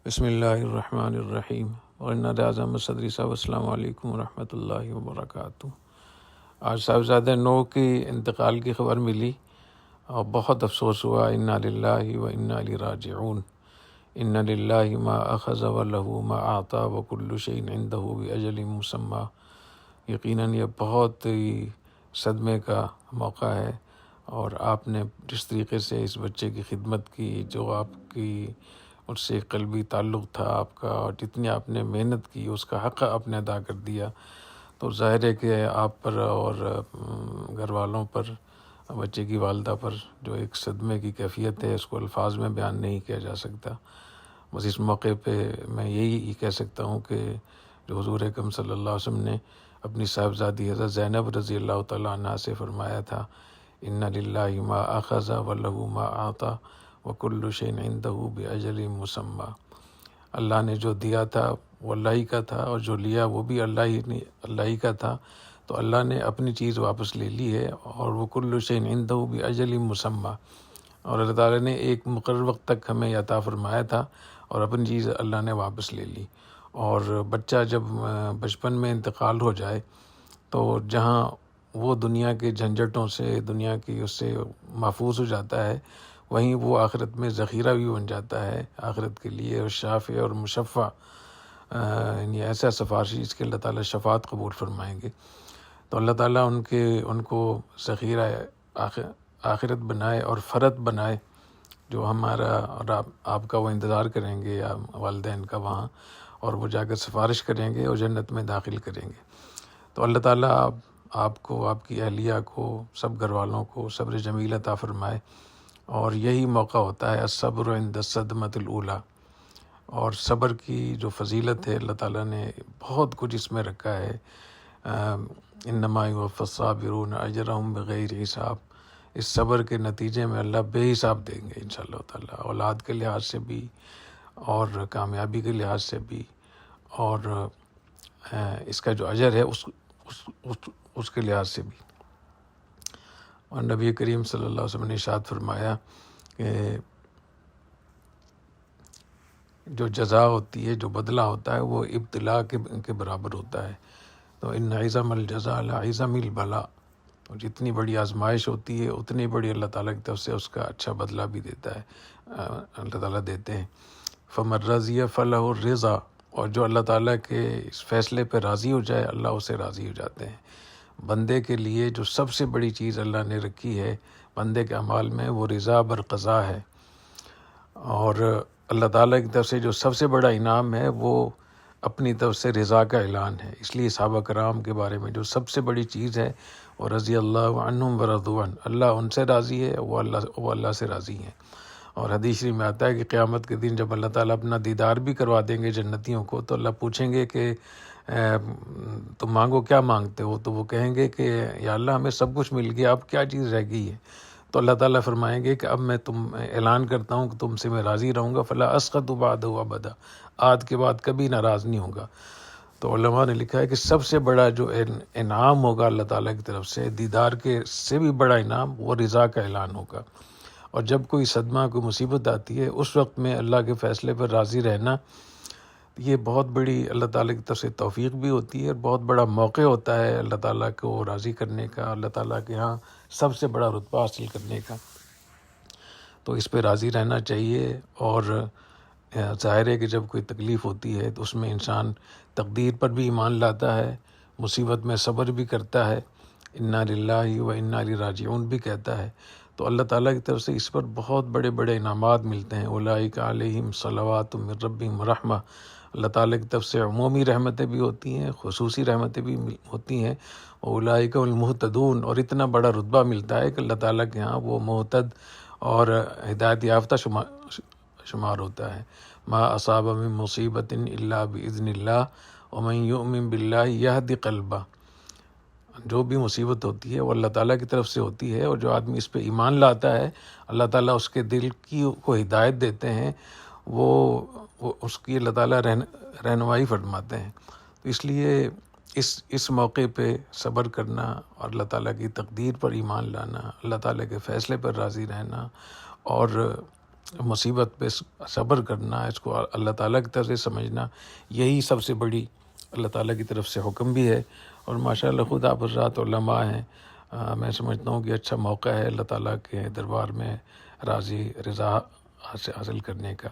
بسم اللہ الرحمن الرحیم ورنہ اعظم صدری صاحب السلام علیکم ورحمۃ اللہ وبرکاتہ۔ آج صاحبزادہ نو کی انتقال کی خبر ملی اور بہت افسوس ہوا۔ انا للہ و انا الیہ راجعون۔ ان للہ ما اخذ وله ما اعطى وكل شيء عنده باجل مسمى۔ یقیناً یہ بہت ہی صدمے کا موقع ہے، اور آپ نے جس طریقے سے اس بچے کی خدمت کی، جو آپ کی اس سے قلبی تعلق تھا آپ کا، اور جتنی آپ نے محنت کی اس کا حق آپ نے ادا کر دیا، تو ظاہر ہے کہ آپ پر اور گھر والوں پر، بچے کی والدہ پر جو ایک صدمے کی کیفیت ہے، اس کو الفاظ میں بیان نہیں کیا جا سکتا۔ بس اس موقع پہ میں یہی کہہ سکتا ہوں کہ جو حضور اکرم صلی اللہ علیہ وسلم نے اپنی صاحبزادی حضرت زینب رضی اللہ تعالیٰ عنہا سے فرمایا تھا، ان للہ ما اخذ وله ما اعطى وكل شيء عنده باجل مسمى۔ اللہ نے جو دیا تھا وہ اللہ ہی کا تھا، اور جو لیا وہ بھی اللہ ہی کا تھا، تو اللہ نے اپنی چیز واپس لے لی ہے، اور وہ کل شیء عنده باجل مسمى، اور اللہ تعالیٰ نے ایک مقرر وقت تک ہمیں عطا فرمایا تھا، اور اپنی چیز اللہ نے واپس لے لی۔ اور بچہ جب بچپن میں انتقال ہو جائے تو جہاں وہ دنیا کے جھنجھٹوں سے، دنیا کی اس سے محفوظ ہو جاتا ہے، وہیں وہ آخرت میں ذخیرہ بھی بن جاتا ہے آخرت کے لیے، اور شافع اور مشفع، یعنی ایسا سفارشی جس کے اللہ تعالیٰ شفاعت قبول فرمائیں گے۔ تو اللہ تعالیٰ ان کو ذخیرہ آخرت بنائے اور فرد بنائے، جو ہمارا اور آپ کا وہ انتظار کریں گے، یا والدین کا وہاں، اور وہ جا کر سفارش کریں گے اور جنت میں داخل کریں گے۔ تو اللہ تعالیٰ آپ کو، آپ کی اہلیہ کو، سب گھر والوں کو صبر جمیل عطا فرمائے۔ اور یہی موقع ہوتا ہے الصبر عند الصدمۃ الاولیٰ، اور صبر کی جو فضیلت ہے اللہ تعالیٰ نے بہت کچھ اس میں رکھا ہے۔ انما یوفی الصابرون اجرہم بغیر حساب۔ اس صبر کے نتیجے میں اللہ بے حساب دیں گے انشاءاللہ تعالیٰ، اولاد کے لحاظ سے بھی اور کامیابی کے لحاظ سے بھی، اور اس کا جو اجر ہے اس کے لحاظ سے بھی۔ اور نبی کریم صلی اللہ علیہ وسلم نے ارشاد فرمایا کہ جو جزا ہوتی ہے، جو بدلہ ہوتا ہے، وہ ابتلاء کے برابر ہوتا ہے۔ تو ان عظم الجزاء لعظم البلاء، تو جتنی بڑی آزمائش ہوتی ہے اتنی بڑی اللہ تعالیٰ کی طرف سے اس کا اچھا بدلہ بھی دیتا ہے، اللہ تعالیٰ دیتے ہیں۔ فمن رضی فلہ الرضا، اور جو اللہ تعالیٰ کے اس فیصلے پہ راضی ہو جائے اللہ اسے راضی ہو جاتے ہیں۔ بندے کے لیے جو سب سے بڑی چیز اللہ نے رکھی ہے بندے کے اعمال میں، وہ رضا برقضا ہے، اور اللہ تعالیٰ کی طرف سے جو سب سے بڑا انعام ہے وہ اپنی طرف سے رضا کا اعلان ہے۔ اس لیے صحابہ کرام کے بارے میں جو سب سے بڑی چیز ہے وہ رضی اللہ عنہم ورضوا عنہ، اللہ ان سے راضی ہے، وہ اللہ سے راضی ہیں۔ اور حدیث شریف میں آتا ہے کہ قیامت کے دن جب اللہ تعالیٰ اپنا دیدار بھی کروا دیں گے جنتیوں کو، تو اللہ پوچھیں گے کہ تم مانگو، کیا مانگتے ہو؟ تو وہ کہیں گے کہ یا اللہ ہمیں سب کچھ مل گیا، اب کیا چیز رہ گئی ہے؟ تو اللہ تعالیٰ فرمائیں گے کہ اب میں اعلان کرتا ہوں کہ تم سے میں راضی رہوں گا، فلا اسخط بعدہ ابدا، آج کے بعد کبھی ناراض نہیں ہوگا۔ تو علماء نے لکھا ہے کہ سب سے بڑا جو انعام ہوگا اللہ تعالیٰ کی طرف سے، دیدار کے سے بھی بڑا انعام، وہ رضا کا اعلان ہوگا۔ اور جب کوئی صدمہ، کوئی مصیبت آتی ہے، اس وقت میں اللہ کے فیصلے پر راضی رہنا، یہ بہت بڑی اللہ تعالیٰ کی طرف سے توفیق بھی ہوتی ہے، اور بہت بڑا موقع ہوتا ہے اللہ تعالیٰ کو راضی کرنے کا، اللہ تعالیٰ کے ہاں سب سے بڑا رتبہ حاصل کرنے کا۔ تو اس پہ راضی رہنا چاہیے۔ اور ظاہر ہے کہ جب کوئی تکلیف ہوتی ہے تو اس میں انسان تقدیر پر بھی ایمان لاتا ہے، مصیبت میں صبر بھی کرتا ہے، انا للہ و انا الیہ راجعون بھی کہتا ہے۔ تو اللہ تعالیٰ کی طرف سے اس پر بہت بڑے بڑے انعامات ملتے ہیں۔ اولئک علیہم صلوات من ربہم رحمہ، اللہ تعالیٰ کی طرف سے عمومی رحمتیں بھی ہوتی ہیں، خصوصی رحمتیں بھی ہوتی ہیں۔ اولئک المہتدون، اور اتنا بڑا رتبہ ملتا ہے کہ اللہ تعالیٰ کے ہاں وہ مہتد اور ہدایت یافتہ شمار ہوتا ہے۔ ما اصاب من مصیبت الا باذن اللہ ومن یؤمن باللہ یہد قلبہ، جو بھی مصیبت ہوتی ہے وہ اللہ تعالیٰ کی طرف سے ہوتی ہے، اور جو آدمی اس پہ ایمان لاتا ہے اللہ تعالیٰ اس کے دل کو ہدایت دیتے ہیں، وہ اس کی اللہ تعالیٰ رہنمائی فرماتے ہیں۔ تو اس لیے اس موقع پہ صبر کرنا، اور اللہ تعالیٰ کی تقدیر پر ایمان لانا، اللہ تعالیٰ کے فیصلے پر راضی رہنا، اور مصیبت پہ صبر کرنا، اس کو اللہ تعالیٰ کی طرف سے سمجھنا، یہی سب سے بڑی اللہ تعالیٰ کی طرف سے حکم بھی ہے۔ اور ماشاءاللہ خود آپ حضرات علماء ہیں، میں سمجھتا ہوں کہ اچھا موقع ہے اللہ تعالیٰ کے دربار میں رضا حاصل کرنے کا۔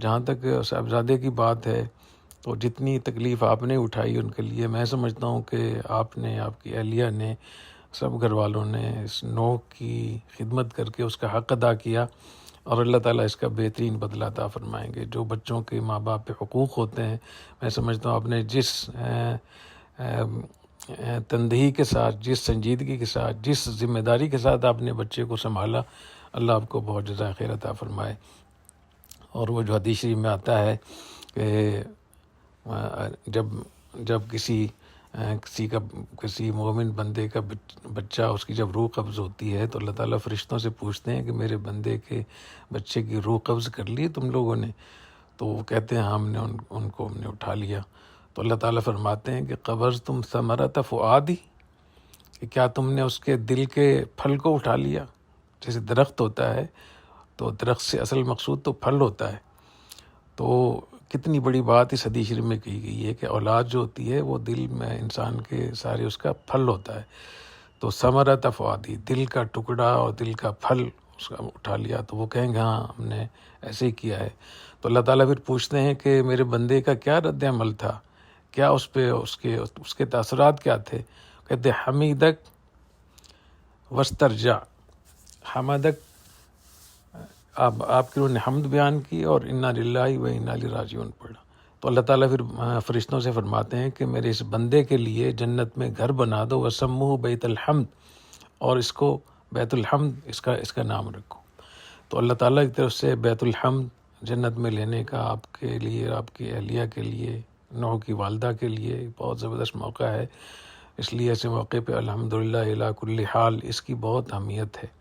جہاں تک صاحبزادے کی بات ہے تو جتنی تکلیف آپ نے اٹھائی ان کے لیے، میں سمجھتا ہوں کہ آپ نے، آپ کی اہلیہ نے، سب گھر والوں نے اس نوح کی خدمت کر کے اس کا حق ادا کیا، اور اللہ تعالیٰ اس کا بہترین بدلہ عطا فرمائیں گے۔ جو بچوں کے ماں باپ پہ حقوق ہوتے ہیں، میں سمجھتا ہوں آپ نے جس تندہی کے ساتھ، جس سنجیدگی کے ساتھ، جس ذمہ داری کے ساتھ آپ نے بچے کو سنبھالا، اللہ آپ کو بہت جزائے خیر عطا فرمائے۔ اور وہ جو حدیث شریف میں آتا ہے کہ جب کسی مومن بندے کا بچہ، اس کی جب روح قبض ہوتی ہے تو اللہ تعالیٰ فرشتوں سے پوچھتے ہیں کہ میرے بندے کے بچے کی روح قبض کر لی تم لوگوں نے؟ تو وہ کہتے ہیں ہم نے ان کو ہم نے اٹھا لیا۔ تو اللہ تعالیٰ فرماتے ہیں کہ قبضتم ثمرۃ فؤادی، کہ کیا تم نے اس کے دل کے پھل کو اٹھا لیا؟ جیسے درخت ہوتا ہے تو درخت سے اصل مقصود تو پھل ہوتا ہے، تو کتنی بڑی بات اس حدیث شریف میں کہی گئی ہے کہ اولاد جو ہوتی ہے وہ دل میں انسان کے سارے اس کا پھل ہوتا ہے۔ تو ثمرۃ فؤادی، دل کا ٹکڑا اور دل کا پھل اس کا اٹھا لیا، تو وہ کہیں گے ہاں ہم نے ایسے ہی کیا ہے۔ تو اللہ تعالیٰ پھر پوچھتے ہیں کہ میرے بندے کا کیا رد عمل تھا، کیا اس پہ اس کے تاثرات کیا تھے؟ کہتے حمیدک وسترجع، حمدک، آپ کے انہوں نے حمد بیان کی اور انا للہ و انا الیہ راجعون پڑھا۔ تو اللہ تعالیٰ پھر فرشتوں سے فرماتے ہیں کہ میرے اس بندے کے لیے جنت میں گھر بنا دو، وسموہ بیت الحمد، اور اس کو بیت الحمد اس کا نام رکھو۔ تو اللہ تعالیٰ کی طرف سے بیت الحمد جنت میں لینے کا آپ کے لیے، آپ کی اہلیہ کے لیے، نوح کی والدہ کے لیے بہت زبردست موقع ہے۔ اس لیے ایسے موقع پہ الحمدللہ الی کل حال اس کی بہت اہمیت ہے۔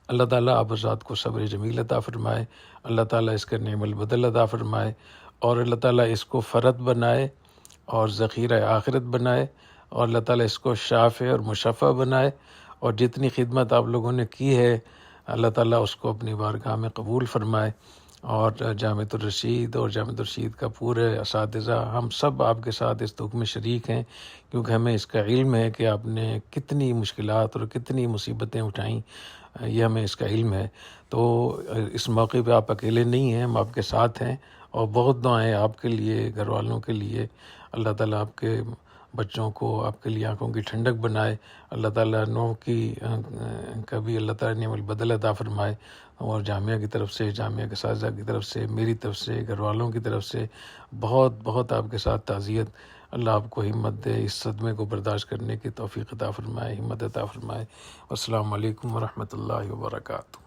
اللہ تعالیٰ آپ حضرات کو صبر جمیل عطا فرمائے، اللہ تعالیٰ اس کا نعم البدل عطا فرمائے، اور اللہ تعالیٰ اس کو فرد بنائے اور ذخیرہ آخرت بنائے، اور اللہ تعالیٰ اس کو شافع اور مشفع بنائے، اور جتنی خدمت آپ لوگوں نے کی ہے اللہ تعالیٰ اس کو اپنی بارگاہ میں قبول فرمائے۔ اور جامعۃ الرشید اور جامعۃ الرشید کا پورے اساتذہ، ہم سب آپ کے ساتھ اس دکھ میں شریک ہیں، کیونکہ ہمیں اس کا علم ہے کہ آپ نے کتنی مشکلات اور کتنی مصیبتیں اٹھائیں، یہ ہمیں اس کا علم ہے۔ تو اس موقع پہ آپ اکیلے نہیں ہیں، ہم آپ کے ساتھ ہیں، اور بہت دعائیں آپ کے لیے، گھر والوں کے لیے۔ اللہ تعالیٰ آپ کے بچوں کو آپ کے لیے آنکھوں کی ٹھنڈک بنائے، اللہ تعالیٰ نوح کی کبھی اللہ تعالیٰ نعم البدل عطا فرمائے، اور جامعہ کی طرف سے، جامعہ کے اساتذہ کی طرف سے، میری طرف سے، گھر والوں کی طرف سے بہت بہت آپ کے ساتھ تعزیت۔ اللہ آپ کو ہمت دے، اس صدمے کو برداشت کرنے کی توفیق عطا فرمائے، ہمت عطا فرمائے۔ السلام علیکم ورحمۃ اللہ وبرکاتہ۔